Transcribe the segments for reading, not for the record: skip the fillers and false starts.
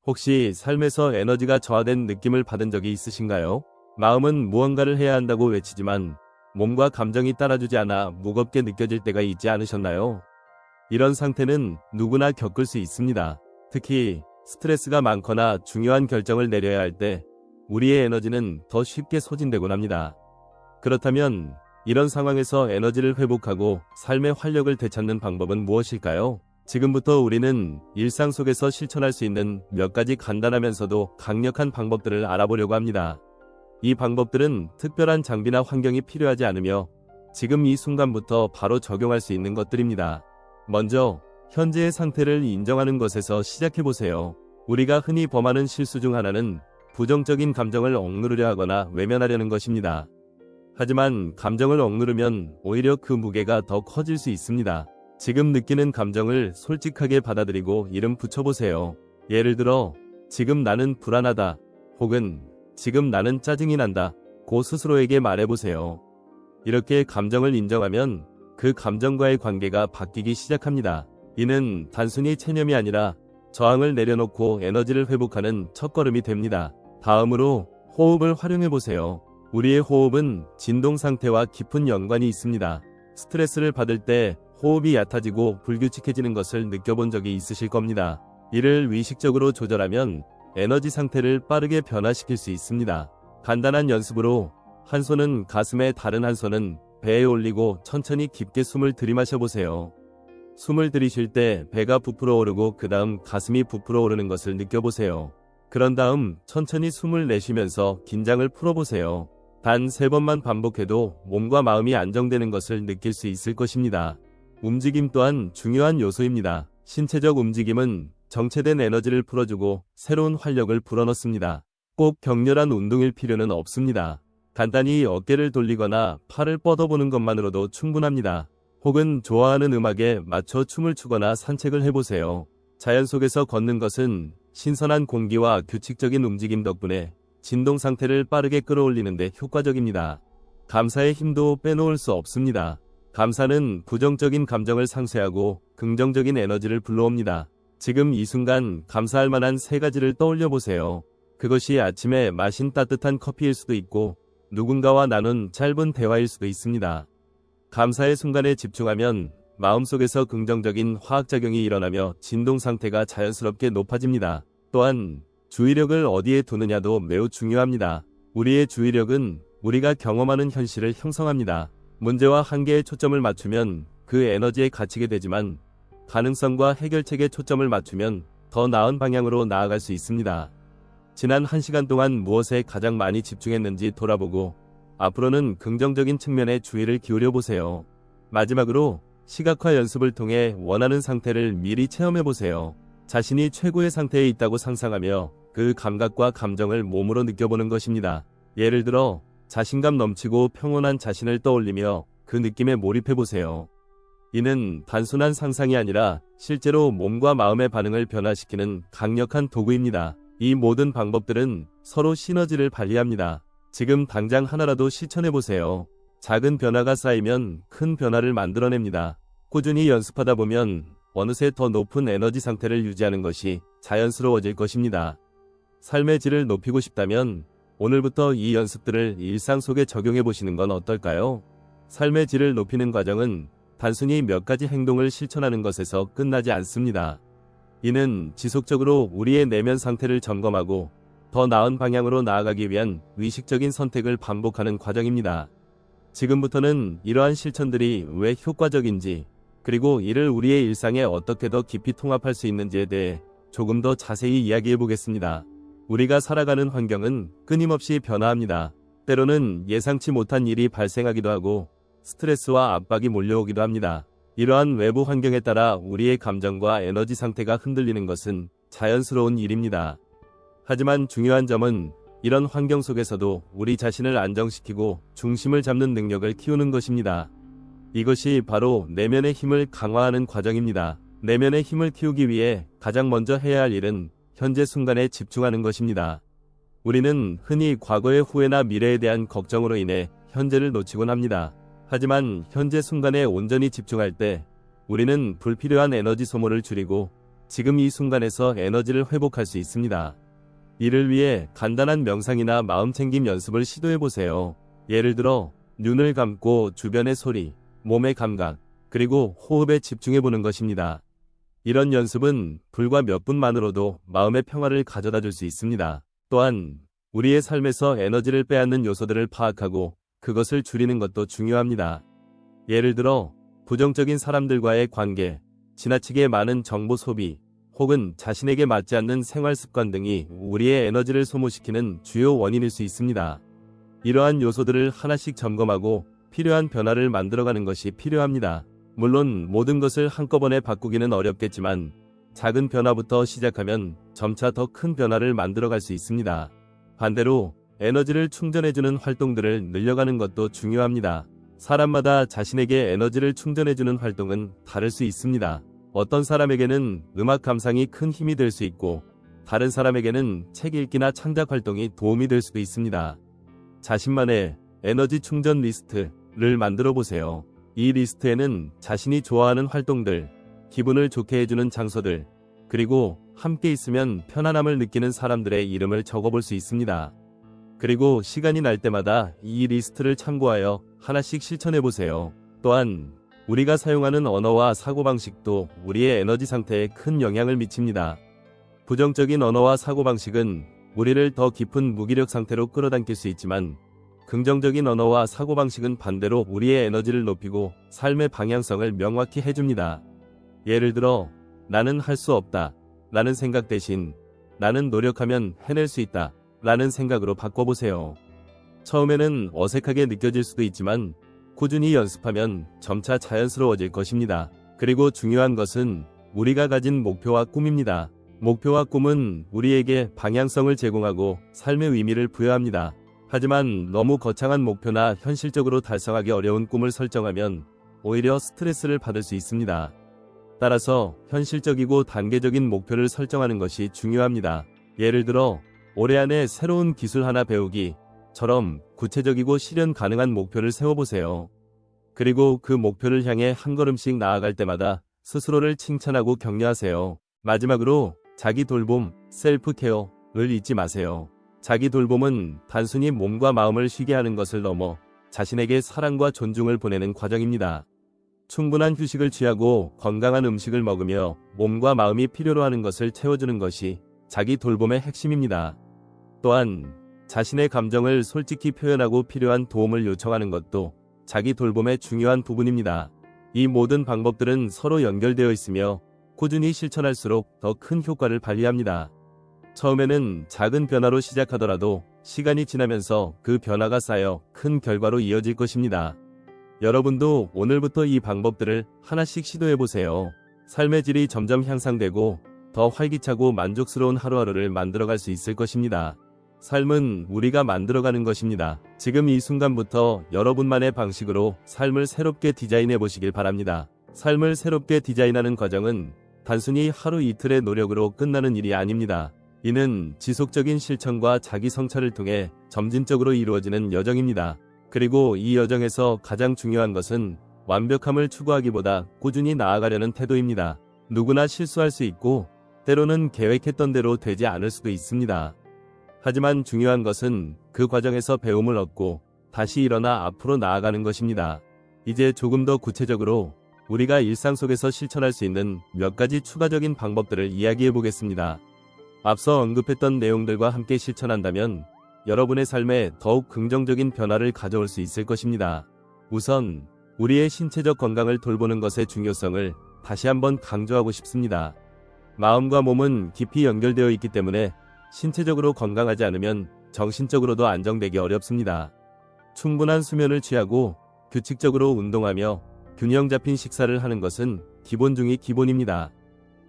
혹시 삶에서 에너지가 저하된 느낌을 받은 적이 있으신가요? 마음은 무언가를 해야 한다고 외치지만 몸과 감정이 따라주지 않아 무겁게 느껴질 때가 있지 않으셨나요? 이런 상태는 누구나 겪을 수 있습니다. 특히 스트레스가 많거나 중요한 결정을 내려야 할 때 우리의 에너지는 더 쉽게 소진되곤 합니다. 그렇다면 이런 상황에서 에너지를 회복하고 삶의 활력을 되찾는 방법은 무엇일까요? 지금부터 우리는 일상 속에서 실천할 수 있는 몇 가지 간단하면서도 강력한 방법들을 알아보려고 합니다. 이 방법들은 특별한 장비나 환경이 필요하지 않으며 지금 이 순간부터 바로 적용할 수 있는 것들입니다. 먼저 현재의 상태를 인정하는 것에서 시작해보세요. 우리가 흔히 범하는 실수 중 하나는 부정적인 감정을 억누르려 하거나 외면하려는 것입니다. 하지만 감정을 억누르면 오히려 그 무게가 더 커질 수 있습니다. 지금 느끼는 감정을 솔직하게 받아들이고 이름 붙여보세요. 예를 들어 지금 나는 불안하다 혹은 지금 나는 짜증이 난다 고 스스로에게 말해보세요. 이렇게 감정을 인정하면 그 감정과의 관계가 바뀌기 시작합니다. 이는 단순히 체념이 아니라 저항을 내려놓고 에너지를 회복하는 첫걸음이 됩니다. 다음으로 호흡을 활용해보세요. 우리의 호흡은 진동 상태와 깊은 연관이 있습니다. 스트레스를 받을 때 호흡이 얕아지고 불규칙해지는 것을 느껴본 적이 있으실 겁니다. 이를 의식적으로 조절하면 에너지 상태를 빠르게 변화시킬 수 있습니다. 간단한 연습으로 한 손은 가슴에 다른 한 손은 배에 올리고 천천히 깊게 숨을 들이마셔보세요. 숨을 들이쉴 때 배가 부풀어 오르고 그 다음 가슴이 부풀어 오르는 것을 느껴보세요. 그런 다음 천천히 숨을 내쉬면서 긴장을 풀어보세요. 단 3번만 반복해도 몸과 마음이 안정되는 것을 느낄 수 있을 것입니다. 움직임 또한 중요한 요소입니다. 신체적 움직임은 정체된 에너지를 풀어주고 새로운 활력을 불어넣습니다. 꼭 격렬한 운동일 필요는 없습니다. 간단히 어깨를 돌리거나 팔을 뻗어보는 것만으로도 충분합니다. 혹은 좋아하는 음악에 맞춰 춤을 추거나 산책을 해보세요. 자연 속에서 걷는 것은 신선한 공기와 규칙적인 움직임 덕분에 진동 상태를 빠르게 끌어올리는 데 효과적입니다. 감사의 힘도 빼놓을 수 없습니다. 감사는 부정적인 감정을 상쇄하고 긍정적인 에너지를 불러옵니다. 지금 이 순간 감사할 만한 3가지를 떠올려 보세요. 그것이 아침에 마신 따뜻한 커피일 수도 있고 누군가와 나눈 짧은 대화일 수도 있습니다. 감사의 순간에 집중하면 마음속에서 긍정적인 화학작용이 일어나며 진동 상태가 자연스럽게 높아집니다. 또한 주의력을 어디에 두느냐도 매우 중요합니다. 우리의 주의력은 우리가 경험하는 현실을 형성합니다. 문제와 한계에 초점을 맞추면 그 에너지에 갇히게 되지만 가능성과 해결책에 초점을 맞추면 더 나은 방향으로 나아갈 수 있습니다. 지난 1시간 동안 무엇에 가장 많이 집중했는지 돌아보고 앞으로는 긍정적인 측면에 주의를 기울여 보세요. 마지막으로 시각화 연습을 통해 원하는 상태를 미리 체험해 보세요. 자신이 최고의 상태에 있다고 상상하며 그 감각과 감정을 몸으로 느껴보는 것입니다. 예를 들어 자신감 넘치고 평온한 자신을 떠올리며 그 느낌에 몰입해 보세요. 이는 단순한 상상이 아니라 실제로 몸과 마음의 반응을 변화시키는 강력한 도구입니다. 이 모든 방법들은 서로 시너지를 발휘합니다. 지금 당장 하나라도 실천해보세요. 작은 변화가 쌓이면 큰 변화를 만들어냅니다. 꾸준히 연습하다 보면 어느새 더 높은 에너지 상태를 유지하는 것이 자연스러워질 것입니다. 삶의 질을 높이고 싶다면 오늘부터 이 연습들을 일상 속에 적용해보시는 건 어떨까요? 삶의 질을 높이는 과정은 단순히 몇 가지 행동을 실천하는 것에서 끝나지 않습니다. 이는 지속적으로 우리의 내면 상태를 점검하고 더 나은 방향으로 나아가기 위한 의식적인 선택을 반복하는 과정입니다. 지금부터는 이러한 실천들이 왜 효과적인지, 그리고 이를 우리의 일상에 어떻게 더 깊이 통합할 수 있는지에 대해 조금 더 자세히 이야기해 보겠습니다. 우리가 살아가는 환경은 끊임없이 변화합니다. 때로는 예상치 못한 일이 발생하기도 하고 스트레스와 압박이 몰려오기도 합니다. 이러한 외부 환경에 따라 우리의 감정과 에너지 상태가 흔들리는 것은 자연스러운 일입니다. 하지만 중요한 점은 이런 환경 속에서도 우리 자신을 안정시키고 중심을 잡는 능력을 키우는 것입니다. 이것이 바로 내면의 힘을 강화하는 과정입니다. 내면의 힘을 키우기 위해 가장 먼저 해야 할 일은 현재 순간에 집중하는 것입니다. 우리는 흔히 과거의 후회나 미래에 대한 걱정으로 인해 현재를 놓치곤 합니다. 하지만 현재 순간에 온전히 집중할 때 우리는 불필요한 에너지 소모를 줄이고 지금 이 순간에서 에너지를 회복할 수 있습니다. 이를 위해 간단한 명상이나 마음챙김 연습을 시도해보세요. 예를 들어 눈을 감고 주변의 소리, 몸의 감각, 그리고 호흡에 집중해보는 것입니다. 이런 연습은 불과 몇 분만으로도 마음의 평화를 가져다 줄 수 있습니다. 또한 우리의 삶에서 에너지를 빼앗는 요소들을 파악하고 그것을 줄이는 것도 중요합니다. 예를 들어 부정적인 사람들과의 관계, 지나치게 많은 정보 소비, 혹은 자신에게 맞지 않는 생활 습관 등이 우리의 에너지를 소모시키는 주요 원인일 수 있습니다. 이러한 요소들을 하나씩 점검하고 필요한 변화를 만들어가는 것이 필요합니다. 물론 모든 것을 한꺼번에 바꾸기는 어렵겠지만 작은 변화부터 시작하면 점차 더 큰 변화를 만들어갈 수 있습니다. 반대로 에너지를 충전해주는 활동들을 늘려가는 것도 중요합니다. 사람마다 자신에게 에너지를 충전해주는 활동은 다를 수 있습니다. 어떤 사람에게는 음악 감상이 큰 힘이 될 수 있고 다른 사람에게는 책 읽기나 창작 활동이 도움이 될 수도 있습니다. 자신만의 에너지 충전 리스트를 만들어 보세요. 이 리스트에는 자신이 좋아하는 활동들, 기분을 좋게 해주는 장소들, 그리고 함께 있으면 편안함을 느끼는 사람들의 이름을 적어볼 수 있습니다. 그리고 시간이 날 때마다 이 리스트를 참고하여 하나씩 실천해보세요. 또한 우리가 사용하는 언어와 사고방식도 우리의 에너지 상태에 큰 영향을 미칩니다. 부정적인 언어와 사고방식은 우리를 더 깊은 무기력 상태로 끌어당길 수 있지만 긍정적인 언어와 사고방식은 반대로 우리의 에너지를 높이고 삶의 방향성을 명확히 해줍니다. 예를 들어 나는 할 수 없다 라는 생각 대신 나는 노력하면 해낼 수 있다 라는 생각으로 바꿔보세요. 처음에는 어색하게 느껴질 수도 있지만 꾸준히 연습하면 점차 자연스러워질 것입니다. 그리고 중요한 것은 우리가 가진 목표와 꿈입니다. 목표와 꿈은 우리에게 방향성을 제공하고 삶의 의미를 부여합니다. 하지만 너무 거창한 목표나 현실적으로 달성하기 어려운 꿈을 설정하면 오히려 스트레스를 받을 수 있습니다. 따라서 현실적이고 단계적인 목표를 설정하는 것이 중요합니다. 예를 들어 올해 안에 새로운 기술 하나 배우기처럼 구체적이고 실현 가능한 목표를 세워보세요. 그리고 그 목표를 향해 한 걸음씩 나아갈 때마다 스스로를 칭찬하고 격려하세요. 마지막으로 자기 돌봄, 셀프 케어를 잊지 마세요. 자기 돌봄은 단순히 몸과 마음을 쉬게 하는 것을 넘어 자신에게 사랑과 존중을 보내는 과정입니다. 충분한 휴식을 취하고 건강한 음식을 먹으며 몸과 마음이 필요로 하는 것을 채워주는 것이 자기 돌봄의 핵심입니다. 또한 자신의 감정을 솔직히 표현하고 필요한 도움을 요청하는 것도 자기 돌봄의 중요한 부분입니다. 이 모든 방법들은 서로 연결되어 있으며 꾸준히 실천할수록 더 큰 효과를 발휘합니다. 처음에는 작은 변화로 시작하더라도 시간이 지나면서 그 변화가 쌓여 큰 결과로 이어질 것입니다. 여러분도 오늘부터 이 방법들을 하나씩 시도해보세요. 삶의 질이 점점 향상되고 더 활기차고 만족스러운 하루하루를 만들어갈 수 있을 것입니다. 삶은 우리가 만들어가는 것입니다. 지금 이 순간부터 여러분만의 방식으로 삶을 새롭게 디자인해 보시길 바랍니다. 삶을 새롭게 디자인하는 과정은 단순히 하루 이틀의 노력으로 끝나는 일이 아닙니다. 이는 지속적인 실천과 자기 성찰을 통해 점진적으로 이루어지는 여정입니다. 그리고 이 여정에서 가장 중요한 것은 완벽함을 추구하기보다 꾸준히 나아가려는 태도입니다. 누구나 실수할 수 있고 때로는 계획했던 대로 되지 않을 수도 있습니다. 하지만 중요한 것은 그 과정에서 배움을 얻고 다시 일어나 앞으로 나아가는 것입니다. 이제 조금 더 구체적으로 우리가 일상 속에서 실천할 수 있는 몇 가지 추가적인 방법들을 이야기해 보겠습니다. 앞서 언급했던 내용들과 함께 실천한다면 여러분의 삶에 더욱 긍정적인 변화를 가져올 수 있을 것입니다. 우선 우리의 신체적 건강을 돌보는 것의 중요성을 다시 한번 강조하고 싶습니다. 마음과 몸은 깊이 연결되어 있기 때문에 신체적으로 건강하지 않으면 정신적으로도 안정되기 어렵습니다. 충분한 수면을 취하고 규칙적으로 운동하며 균형 잡힌 식사를 하는 것은 기본 중의 기본입니다.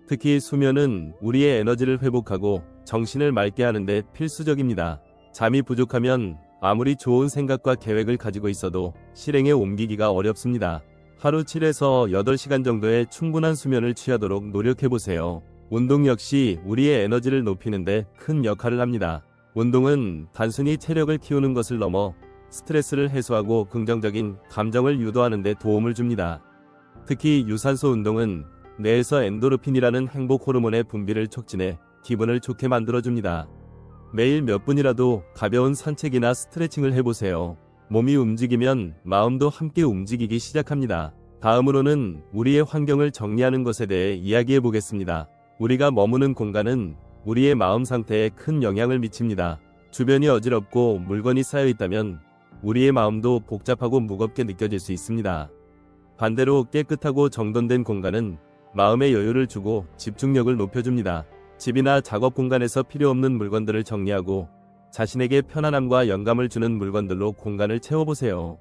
특히 수면은 우리의 에너지를 회복하고 정신을 맑게 하는데 필수적입니다. 잠이 부족하면 아무리 좋은 생각과 계획을 가지고 있어도 실행에 옮기기가 어렵습니다. 하루 7에서 8시간 정도의 충분한 수면을 취하도록 노력해보세요. 운동 역시 우리의 에너지를 높이는데 큰 역할을 합니다. 운동은 단순히 체력을 키우는 것을 넘어 스트레스를 해소하고 긍정적인 감정을 유도하는 데 도움을 줍니다. 특히 유산소 운동은 뇌에서 엔도르핀이라는 행복 호르몬의 분비를 촉진해 기분을 좋게 만들어줍니다. 매일 몇 분이라도 가벼운 산책이나 스트레칭을 해보세요. 몸이 움직이면 마음도 함께 움직이기 시작합니다. 다음으로는 우리의 환경을 정리하는 것에 대해 이야기해 보겠습니다. 우리가 머무는 공간은 우리의 마음 상태에 큰 영향을 미칩니다. 주변이 어지럽고 물건이 쌓여 있다면 우리의 마음도 복잡하고 무겁게 느껴질 수 있습니다. 반대로 깨끗하고 정돈된 공간은 마음에 여유를 주고 집중력을 높여줍니다. 집이나 작업 공간에서 필요 없는 물건들을 정리하고 자신에게 편안함과 영감을 주는 물건들로 공간을 채워보세요.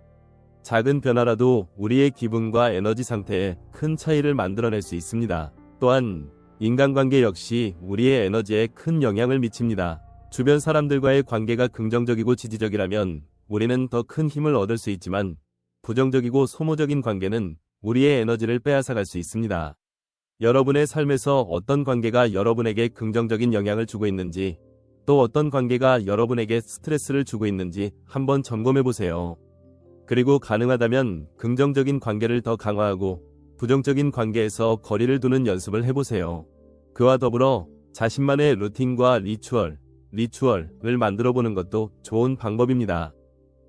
작은 변화라도 우리의 기분과 에너지 상태에 큰 차이를 만들어낼 수 있습니다. 또한 인간관계 역시 우리의 에너지에 큰 영향을 미칩니다. 주변 사람들과의 관계가 긍정적이고 지지적이라면 우리는 더 큰 힘을 얻을 수 있지만 부정적이고 소모적인 관계는 우리의 에너지를 빼앗아갈 수 있습니다. 여러분의 삶에서 어떤 관계가 여러분에게 긍정적인 영향을 주고 있는지, 또 어떤 관계가 여러분에게 스트레스를 주고 있는지 한번 점검해 보세요. 그리고 가능하다면 긍정적인 관계를 더 강화하고 부정적인 관계에서 거리를 두는 연습을 해보세요. 그와 더불어 자신만의 루틴과 리추얼을 만들어 보는 것도 좋은 방법입니다.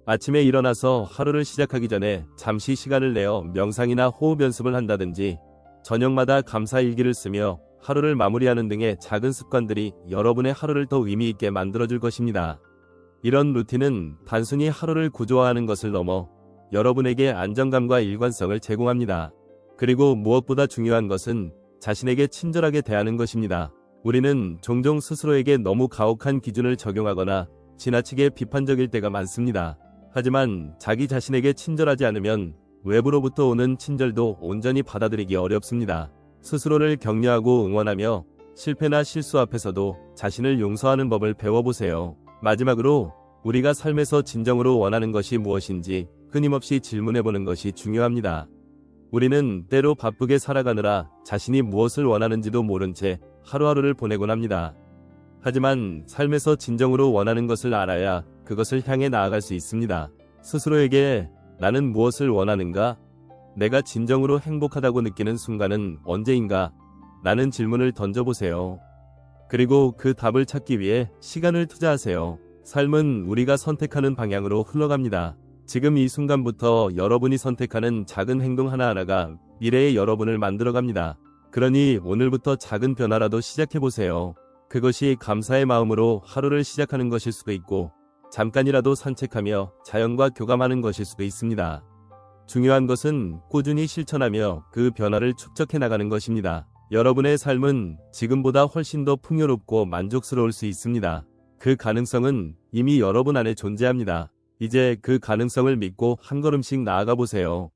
아침에 일어나서 하루를 시작하기 전에 잠시 시간을 내어 명상이나 호흡 연습을 한다든지 저녁마다 감사 일기를 쓰며 하루를 마무리하는 등의 작은 습관들이 여러분의 하루를 더 의미 있게 만들어줄 것입니다. 이런 루틴은 단순히 하루를 구조화하는 것을 넘어 여러분에게 안정감과 일관성을 제공합니다. 그리고 무엇보다 중요한 것은 자신에게 친절하게 대하는 것입니다. 우리는 종종 스스로에게 너무 가혹한 기준을 적용하거나 지나치게 비판적일 때가 많습니다. 하지만 자기 자신에게 친절하지 않으면 외부로부터 오는 친절도 온전히 받아들이기 어렵습니다. 스스로를 격려하고 응원하며 실패나 실수 앞에서도 자신을 용서하는 법을 배워보세요. 마지막으로 우리가 삶에서 진정으로 원하는 것이 무엇인지 끊임없이 질문해보는 것이 중요합니다. 우리는 때로 바쁘게 살아가느라 자신이 무엇을 원하는지도 모른 채 하루하루를 보내곤 합니다. 하지만 삶에서 진정으로 원하는 것을 알아야 그것을 향해 나아갈 수 있습니다. 스스로에게 나는 무엇을 원하는가? 내가 진정으로 행복하다고 느끼는 순간은 언제인가? 라는 질문을 던져보세요. 그리고 그 답을 찾기 위해 시간을 투자하세요. 삶은 우리가 선택하는 방향으로 흘러갑니다. 지금 이 순간부터 여러분이 선택하는 작은 행동 하나하나가 미래의 여러분을 만들어갑니다. 그러니 오늘부터 작은 변화라도 시작해보세요. 그것이 감사의 마음으로 하루를 시작하는 것일 수도 있고 잠깐이라도 산책하며 자연과 교감하는 것일 수도 있습니다. 중요한 것은 꾸준히 실천하며 그 변화를 축적해 나가는 것입니다. 여러분의 삶은 지금보다 훨씬 더 풍요롭고 만족스러울 수 있습니다. 그 가능성은 이미 여러분 안에 존재합니다. 이제 그 가능성을 믿고 한 걸음씩 나아가 보세요.